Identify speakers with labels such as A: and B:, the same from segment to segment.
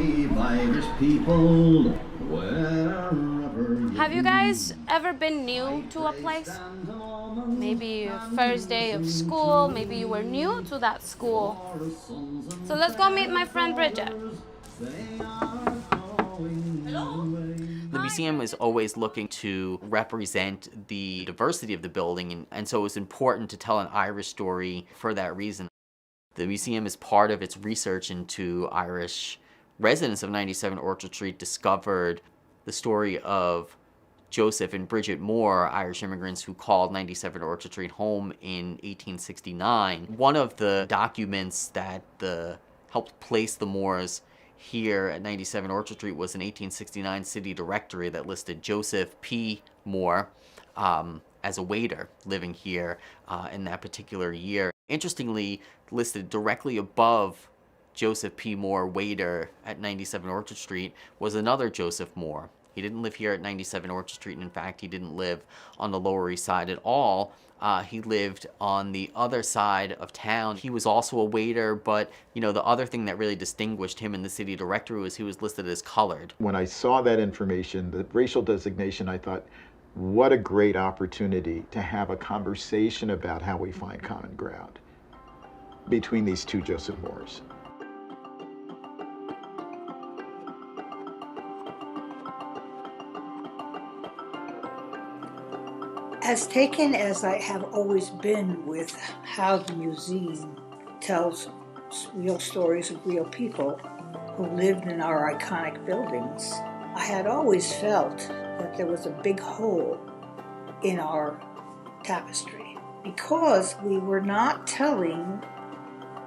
A: brave Irish people, wherever you
B: Have you
A: be.
B: guys ever been new to a place? Maybe first day of school, maybe you were new to that school. So let's go meet my friend Bridget.
C: The museum is always looking to represent the diversity of the building, and so it was important to tell an Irish story for that reason. The museum, as part of its research into Irish residents of 97 Orchard Street, discovered the story of Joseph and Bridget Moore, Irish immigrants who called 97 Orchard Street home in 1869. One of the documents that helped place the Moores here at 97 Orchard Street was an 1869 city directory that listed Joseph P. Moore as a waiter living here in that particular year. Interestingly, listed directly above Joseph P. Moore, waiter at 97 Orchard Street, was another Joseph Moore. He didn't live here at 97 Orchard Street, and in fact, he didn't live on the Lower East Side at all. He lived on the other side of town. He was also a waiter, but the other thing that really distinguished him in the city directory was he was listed as colored.
D: When I saw that information, the racial designation, I thought, what a great opportunity to have a conversation about how we find common ground between these two Joseph Moores.
E: As taken as I have always been with how the museum tells real stories of real people who lived in our iconic buildings, I had always felt that there was a big hole in our tapestry because we were not telling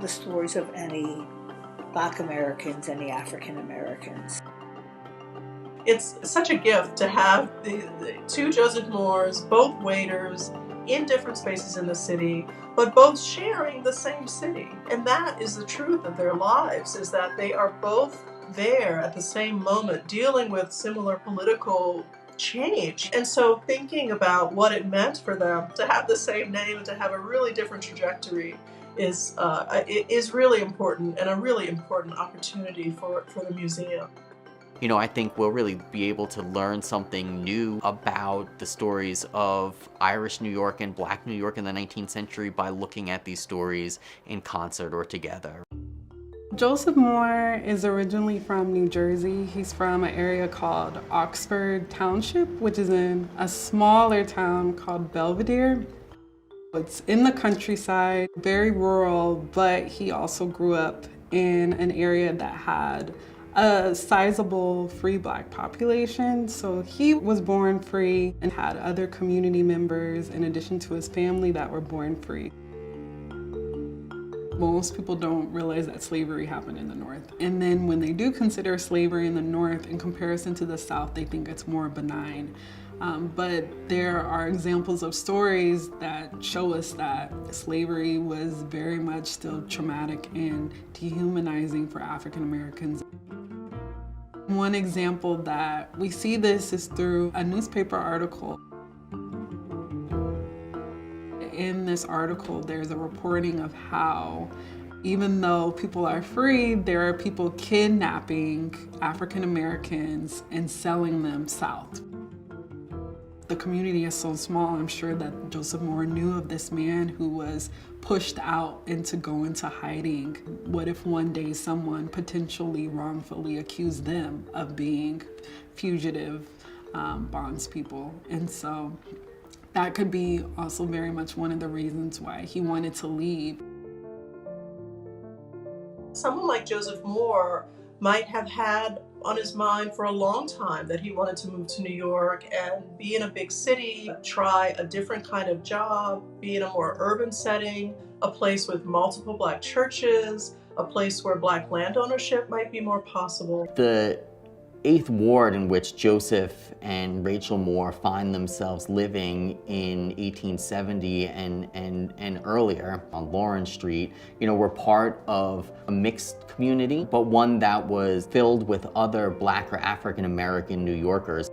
E: the stories of any Black Americans, any African Americans.
F: It's such a gift to have the two Joseph Moores, both waiters, in different spaces in the city, but both sharing the same city. And that is the truth of their lives, is that they are both there at the same moment, dealing with similar political change. And so thinking about what it meant for them to have the same name and to have a really different trajectory is really important, and a really important opportunity for the museum.
C: I think we'll really be able to learn something new about the stories of Irish New York and Black New York in the 19th century by looking at these stories in concert or together.
G: Joseph Moore is originally from New Jersey. He's from an area called Oxford Township, which is in a smaller town called Belvedere. It's in the countryside, very rural, but he also grew up in an area that had a sizable free Black population. So he was born free and had other community members in addition to his family that were born free. Most people don't realize that slavery happened in the North. And then when they do consider slavery in the North in comparison to the South, they think it's more benign. But there are examples of stories that show us that slavery was very much still traumatic and dehumanizing for African Americans. One example that we see this is through a newspaper article. In this article, there's a reporting of how even though people are free, there are people kidnapping African Americans and selling them south. The community is so small, I'm sure that Joseph Moore knew of this man who was pushed out and to go into hiding. What if one day someone potentially wrongfully accused them of being fugitive bondspeople? And so that could be also very much one of the reasons why he wanted to leave.
F: Someone like Joseph Moore might have had on his mind for a long time that he wanted to move to New York and be in a big city, try a different kind of job, be in a more urban setting, a place with multiple Black churches, a place where Black land ownership might be more possible.
C: The 8th Ward, in which Joseph and Rachel Moore find themselves living in 1870 and earlier on Lawrence Street, were part of a mixed community, but one that was filled with other Black or African American New Yorkers.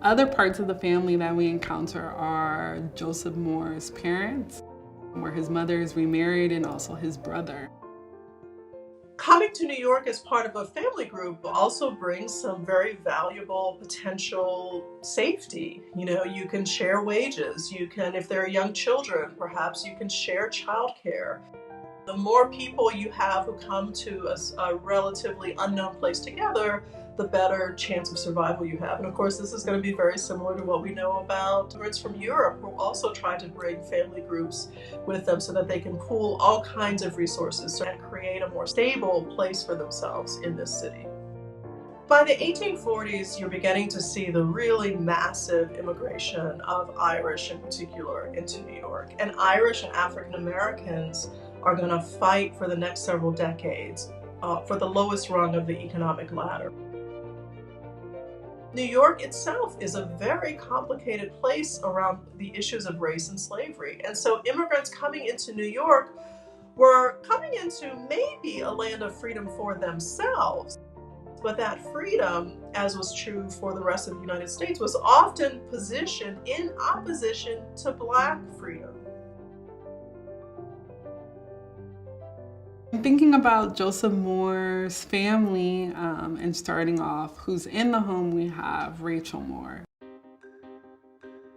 G: Other parts of the family that we encounter are Joseph Moore's parents, where his mother is remarried, and also his brother.
F: Coming to New York as part of a family group also brings some very valuable potential safety. You know, you can share wages. You can, if there are young children, perhaps you can share childcare. The more people you have who come to a relatively unknown place together, the better chance of survival you have. And of course, this is going to be very similar to what we know about immigrants from Europe, who also try to bring family groups with them so that they can pool all kinds of resources and create a more stable place for themselves in this city. By the 1840s, you're beginning to see the really massive immigration of Irish in particular into New York. And Irish and African Americans are going to fight for the next several decades for the lowest rung of the economic ladder. New York itself is a very complicated place around the issues of race and slavery. And so immigrants coming into New York were coming into maybe a land of freedom for themselves. But that freedom, as was true for the rest of the United States, was often positioned in opposition to Black freedom.
G: Thinking about Joseph Moore's family, and starting off, who's in the home, we have Rachel Moore.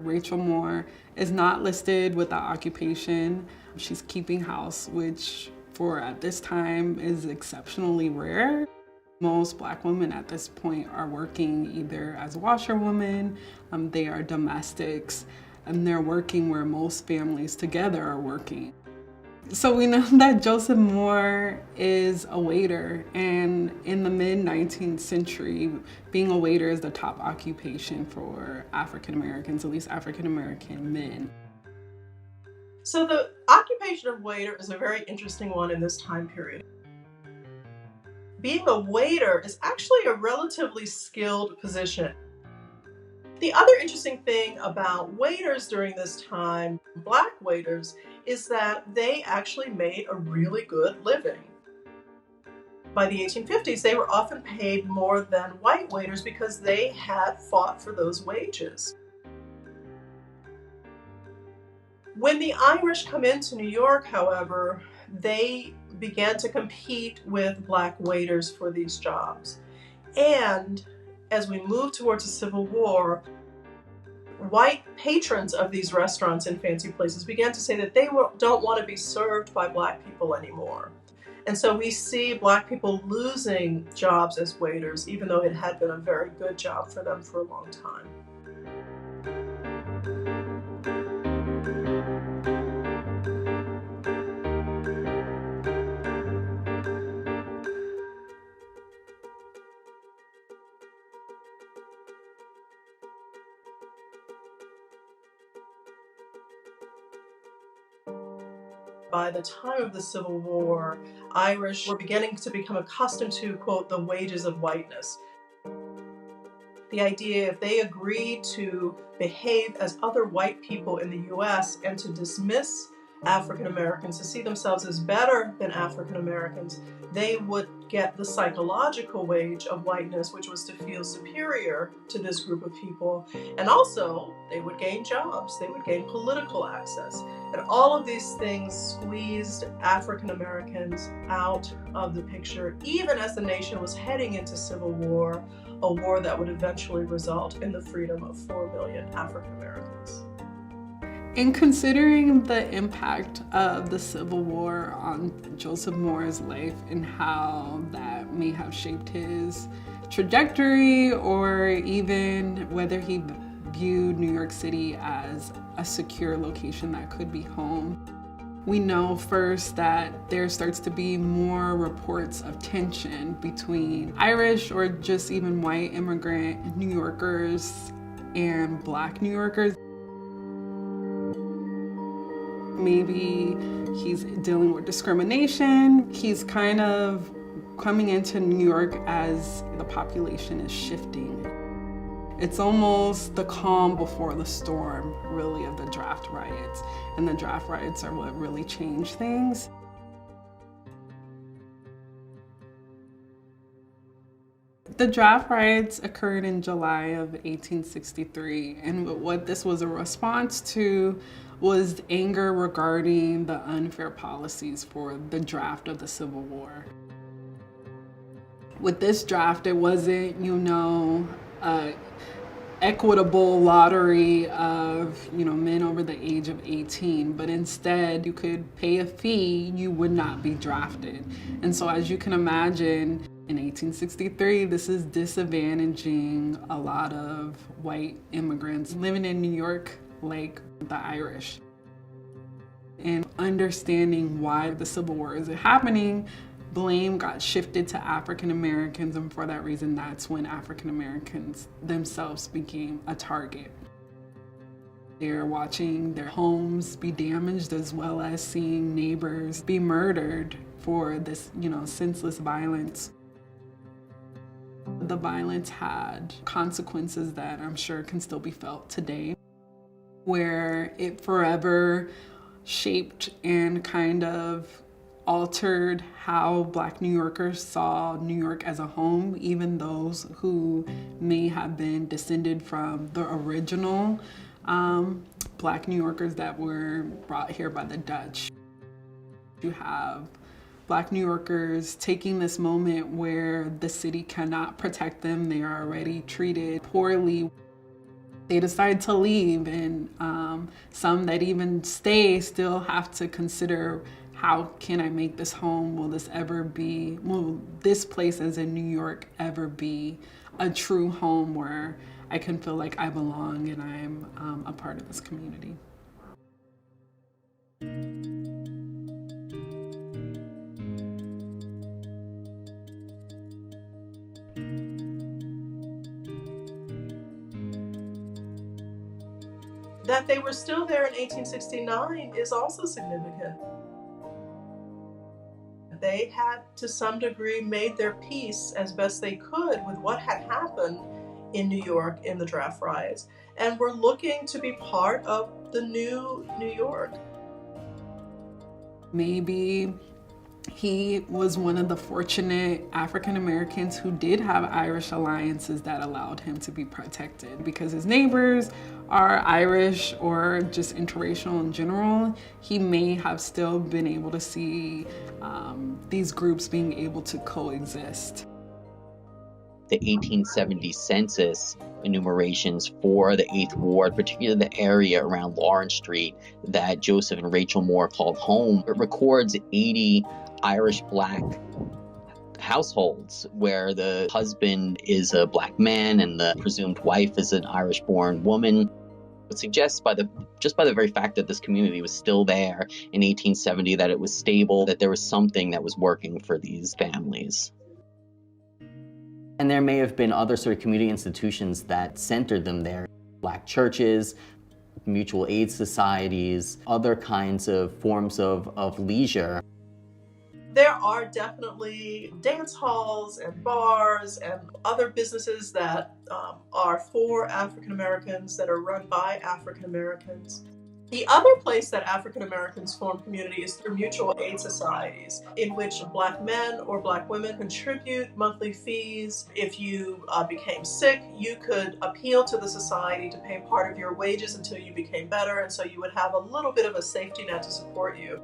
G: Rachel Moore is not listed with the occupation. She's keeping house, which for at this time is exceptionally rare. Most Black women at this point are working either as washerwomen, they are domestics, and they're working where most families together are working. So we know that Joseph Moore is a waiter, and in the mid-19th century, being a waiter is the top occupation for African Americans, at least African American men.
F: So the occupation of waiter is a very interesting one in this time period. Being a waiter is actually a relatively skilled position. The other interesting thing about waiters during this time, Black waiters, is that they actually made a really good living. By the 1850s, they were often paid more than white waiters because they had fought for those wages. When the Irish come into New York, however, they began to compete with Black waiters for these jobs. And as we move towards the Civil War, white patrons of these restaurants and fancy places began to say that they don't want to be served by Black people anymore. And so we see Black people losing jobs as waiters, even though it had been a very good job for them for a long time. By the time of the Civil War, Irish were beginning to become accustomed to, quote, the wages of whiteness. The idea, if they agreed to behave as other white people in the US and to dismiss African Americans, to see themselves as better than African Americans, they would get the psychological wage of whiteness, which was to feel superior to this group of people. And also, they would gain jobs, they would gain political access. And all of these things squeezed African Americans out of the picture, even as the nation was heading into civil war, a war that would eventually result in the freedom of 4 million African Americans.
G: In considering the impact of the Civil War on Joseph Moore's life and how that may have shaped his trajectory, or even whether he viewed New York City as a secure location that could be home, we know first that there starts to be more reports of tension between Irish or just even white immigrant New Yorkers and Black New Yorkers. Maybe he's dealing with discrimination. He's kind of coming into New York as the population is shifting. It's almost the calm before the storm, really, of the draft riots. And the draft riots are what really changed things. The draft riots occurred in July of 1863, and what this was a response to was anger regarding the unfair policies for the draft of the Civil War. With this draft, it wasn't, equitable lottery of, men over the age of 18, but instead you could pay a fee, you would not be drafted. And so as you can imagine, in 1863, this is disadvantaging a lot of white immigrants living in New York, like the Irish. And understanding why the Civil War is happening, blame got shifted to African Americans, and for that reason, that's when African Americans themselves became a target. They're watching their homes be damaged, as well as seeing neighbors be murdered for this, senseless violence. The violence had consequences that I'm sure can still be felt today, where it forever shaped and kind of altered how Black New Yorkers saw New York as a home, even those who may have been descended from the original Black New Yorkers that were brought here by the Dutch. You have Black New Yorkers taking this moment where the city cannot protect them. They are already treated poorly. They decide to leave, and some that even stay still have to consider, how can I make this home? Will this place as in New York ever be a true home where I can feel like I belong and I'm a part of this community?
F: That they were still there in 1869 is also significant. They had, to some degree, made their peace as best they could with what had happened in New York in the draft riots, and were looking to be part of the new New York.
G: Maybe he was one of the fortunate African Americans who did have Irish alliances that allowed him to be protected, because his neighbors are Irish or just interracial in general. He may have still been able to see these groups being able to coexist.
C: The 1870 census enumerations for the 8th Ward, particularly the area around Lawrence Street that Joseph and Rachel Moore called home, it records 80 Irish Black households where the husband is a Black man and the presumed wife is an Irish-born woman. It suggests just by the very fact that this community was still there in 1870, that it was stable, that there was something that was working for these families. And there may have been other sort of community institutions that centered them there. Black churches, mutual aid societies, other kinds of forms of leisure.
F: There are definitely dance halls and bars and other businesses that are for African Americans, that are run by African Americans. The other place that African Americans form community is through mutual aid societies, in which Black men or Black women contribute monthly fees. If you became sick, you could appeal to the society to pay part of your wages until you became better, and so you would have a little bit of a safety net to support you.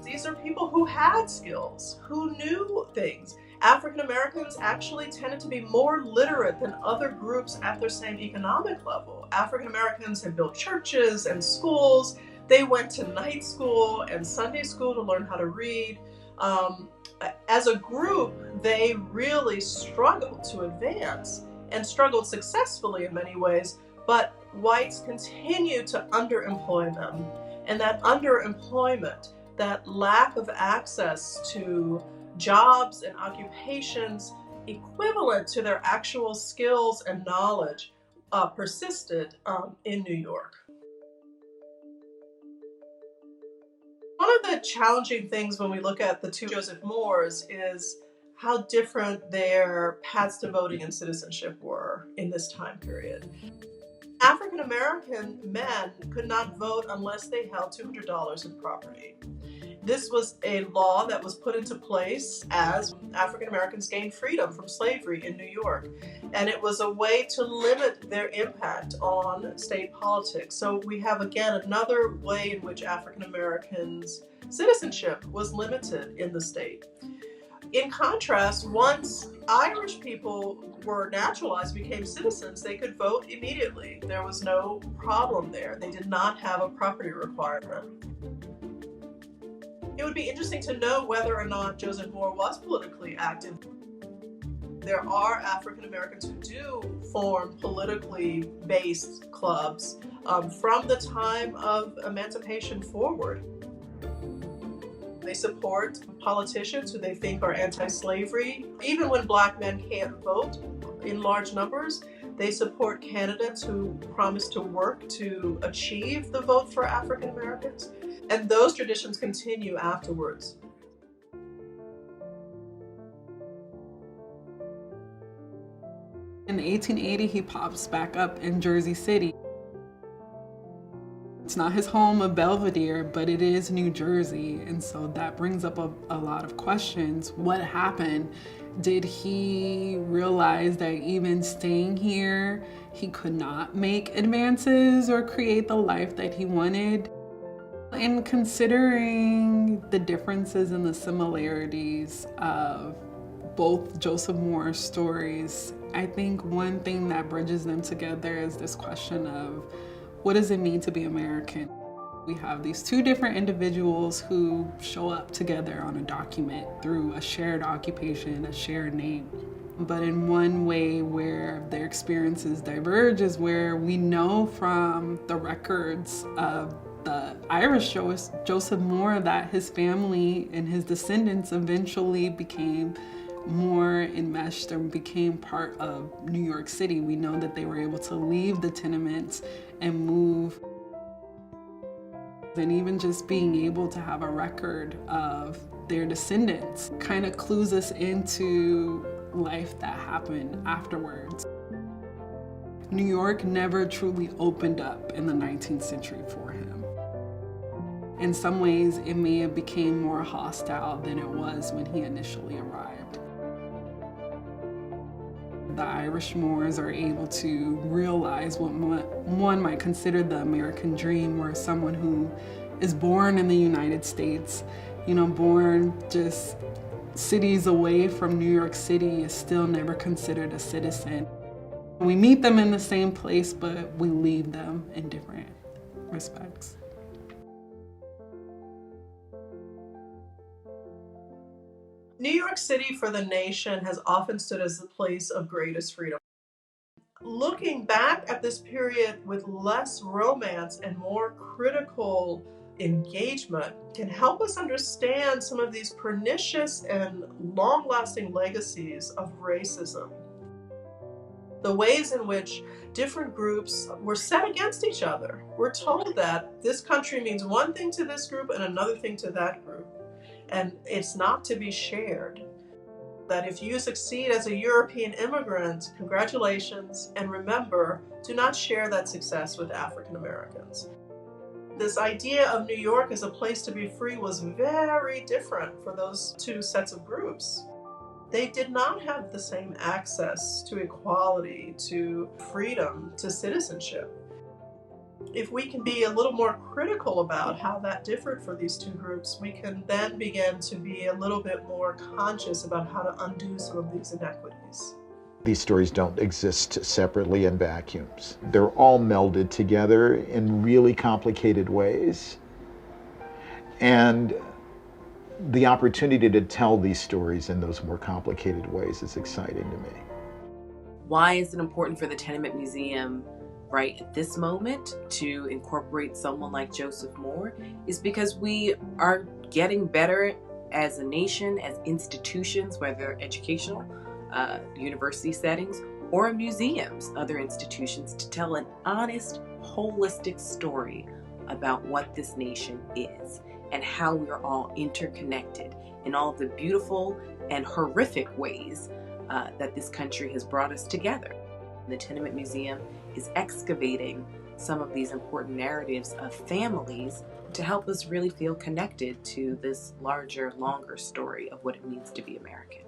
F: These are people who had skills, who knew things. African Americans actually tended to be more literate than other groups at their same economic level. African Americans had built churches and schools. They went to night school and Sunday school to learn how to read. As a group, they really struggled to advance and struggled successfully in many ways, but whites continued to underemploy them. And that underemployment, that lack of access to jobs and occupations equivalent to their actual skills and knowledge persisted in New York. One of the challenging things when we look at the two Joseph Moores is how different their paths to voting and citizenship were in this time period. African American men could not vote unless they held $200 in property. This was a law that was put into place as African Americans gained freedom from slavery in New York. And it was a way to limit their impact on state politics. So we have, again, another way in which African Americans' citizenship was limited in the state. In contrast, once Irish people were naturalized, became citizens, they could vote immediately. There was no problem there. They did not have a property requirement. It would be interesting to know whether or not Joseph Moore was politically active. There are African Americans who do form politically based clubs from the time of emancipation forward. They support politicians who they think are anti-slavery. Even when Black men can't vote in large numbers, they support candidates who promise to work to achieve the vote for African Americans. And those traditions continue afterwards.
G: In 1880, he pops back up in Jersey City. It's not his home of Belvedere, but it is New Jersey. And so that brings up a lot of questions. What happened? Did he realize that even staying here, he could not make advances or create the life that he wanted? In considering the differences and the similarities of both Joseph Moore's stories, I think one thing that bridges them together is this question of, what does it mean to be American? We have these two different individuals who show up together on a document through a shared occupation, a shared name. But in one way where their experiences diverge is where we know from the records of the Irish Joseph Moore that his family and his descendants eventually became more enmeshed and became part of New York City. We know that they were able to leave the tenements and move. And even just being able to have a record of their descendants kind of clues us into life that happened afterwards. New York never truly opened up in the 19th century for him. In some ways, it may have become more hostile than it was when he initially arrived. The Irish Moors are able to realize what one might consider the American dream, where someone who is born in the United States, born just cities away from New York City, is still never considered a citizen. We meet them in the same place, but we leave them in different respects.
F: New York City for the nation has often stood as the place of greatest freedom. Looking back at this period with less romance and more critical engagement can help us understand some of these pernicious and long-lasting legacies of racism. The ways in which different groups were set against each other. We're told that this country means one thing to this group and another thing to that group. And it's not to be shared. That if you succeed as a European immigrant, congratulations, and remember, do not share that success with African Americans. This idea of New York as a place to be free was very different for those two sets of groups. They did not have the same access to equality, to freedom, to citizenship. If we can be a little more critical about how that differed for these two groups, we can then begin to be a little bit more conscious about how to undo some of these inequities.
D: These stories don't exist separately in vacuums. They're all melded together in really complicated ways. And the opportunity to tell these stories in those more complicated ways is exciting to me.
H: Why is it important for the Tenement Museum right at this moment to incorporate someone like Joseph Moore? Is because we are getting better as a nation, as institutions, whether educational, university settings, or museums, other institutions, to tell an honest, holistic story about what this nation is and how we're all interconnected in all the beautiful and horrific ways that this country has brought us together. The Tenement Museum is excavating some of these important narratives of families to help us really feel connected to this larger, longer story of what it means to be American.